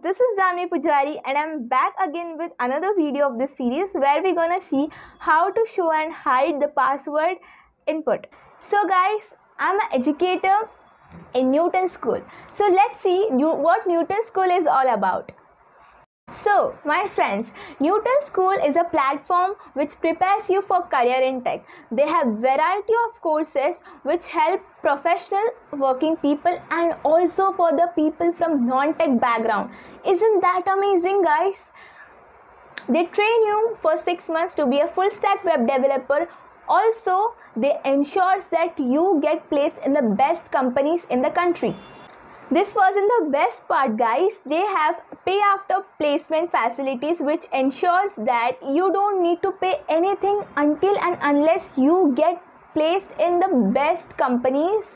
this is Janvi Pujari and I'm back again with another video of this series where we're gonna see how to show and hide the password input. So guys, I'm an educator in Newton School. So let's see what Newton School is all about. So my friends, Newton School is a platform which prepares you for career in tech. They have variety of courses which help professional working people and also for the people from non-tech background. Isn't that amazing, guys? They train you for 6 months to be a full stack web developer. Also, they ensures that you get placed in the best companies in the country. This wasn't the best part, guys. They have pay after placement facilities which ensures that you don't need to pay anything until and unless you get placed in the best companies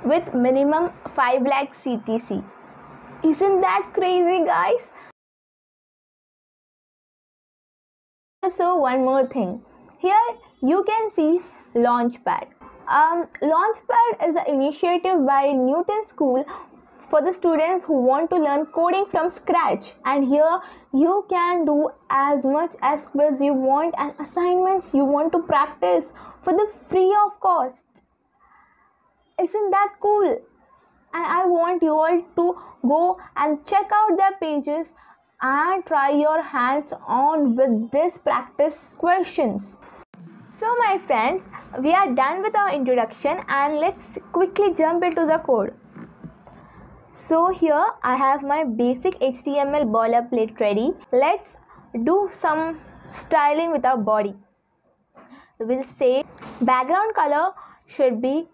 with minimum 5 lakh CTC. Isn't that crazy, guys? So one more thing. Here you can see Launchpad. Launchpad is an initiative by Newton School for the students who want to learn coding from scratch, and here you can do as much as quiz you want and assignments you want to practice for the free of cost. Isn't that cool? And I want you all to go and check out their pages and try your hands on with this practice questions. So my friends, we are done with our introduction and let's quickly jump into the code. So here I have my basic HTML boilerplate ready. Let's do some styling with our body. We'll say background color should be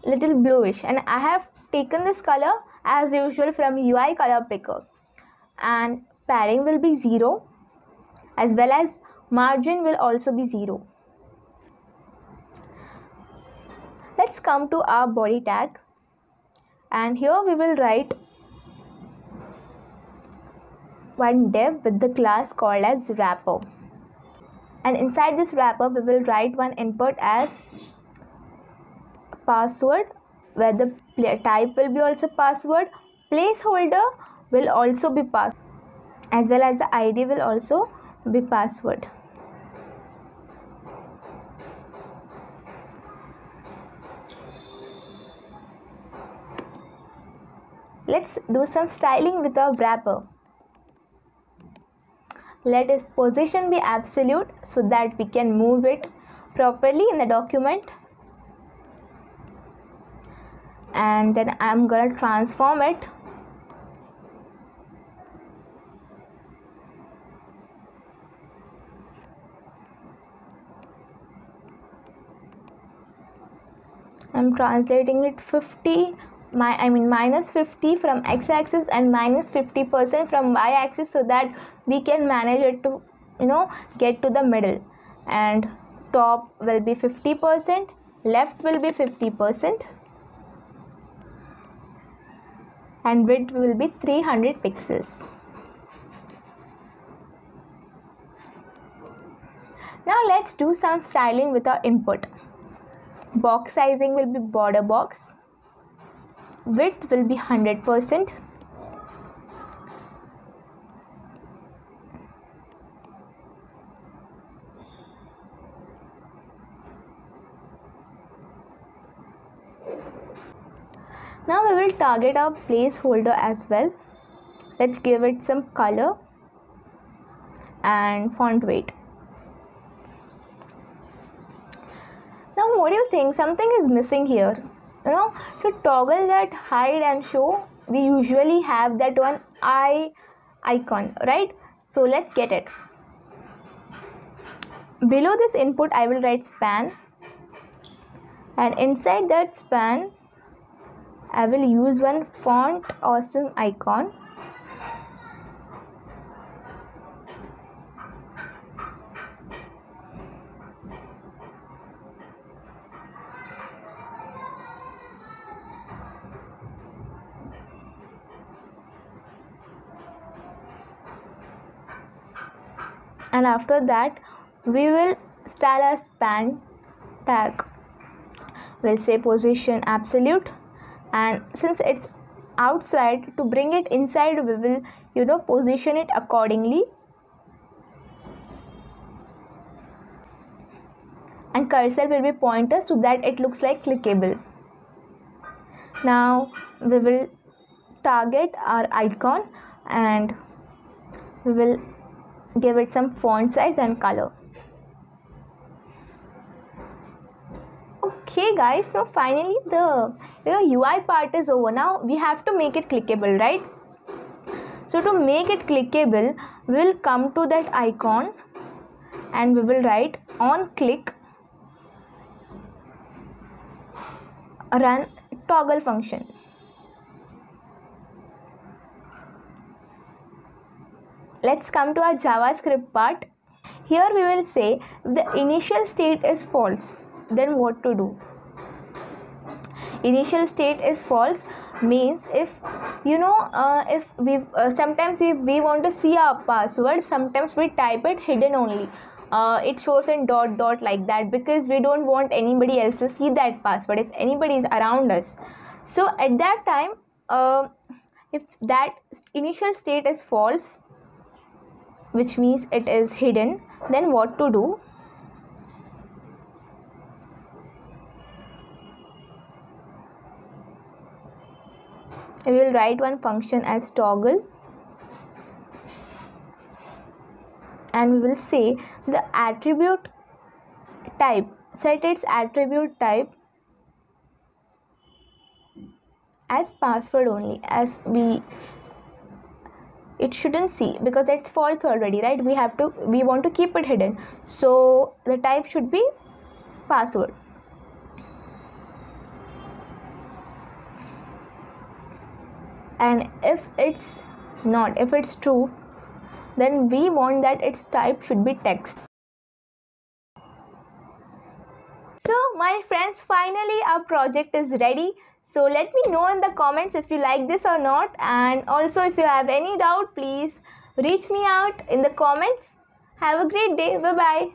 little bluish and I have taken this color as usual from UI color picker, and padding will be 0 as well as margin will also be 0. Let's come to our body tag and here we will write one div with the class called as wrapper, and inside this wrapper we will write one input as password where the type will be also password, placeholder will also be password as well as the ID will also be password. Let's do some styling with our wrapper. Let its position be absolute so that we can move it properly in the document. And then I'm gonna transform it. I'm translating it minus 50 from x-axis and minus 50% from y-axis so that we can manage it to get to the middle. And top will be 50%, left will be 50%, and width will be 300 pixels. Now let's do some styling with our input. Box sizing will be border box. Width will be 100%. Now we will target our placeholder as well. Let's give it some color and font weight. Now what do you think? Something is missing here. To toggle that hide and show, we usually have that one eye icon, right? So let's get it. Below this input I will write span, and inside that span I will use one font awesome icon. And after that we will style a span tag. We'll say position absolute, and since it's outside. To bring it inside, we will position it accordingly, and cursor will be pointer so that it looks like clickable. Now we will target our icon and we will give it some font size and color. Okay guys, so finally the UI part is over. Now we have to make it clickable, right? So to make it clickable, we will come to that icon and we will write on click run toggle function. Let's come to our JavaScript part. Here we will say if the initial state is false, then what to do. Initial state is false means if if we sometimes if we want to see our password, sometimes we type it hidden only. It shows in dot like that because we don't want anybody else to see that password if anybody is around us. So at that time, if that initial state is false, which means it is hidden, then what to do? We will write one function as toggle, and we will say the attribute type, set its attribute type as password only, as it shouldn't see because it's false already, right? We want to keep it hidden, so the type should be password. And if it's true, then we want that its type should be text. So my friends, finally our project is ready. So let me know in the comments if you like this or not, and also if you have any doubt, please reach me out in the comments. Have a great day. Bye bye.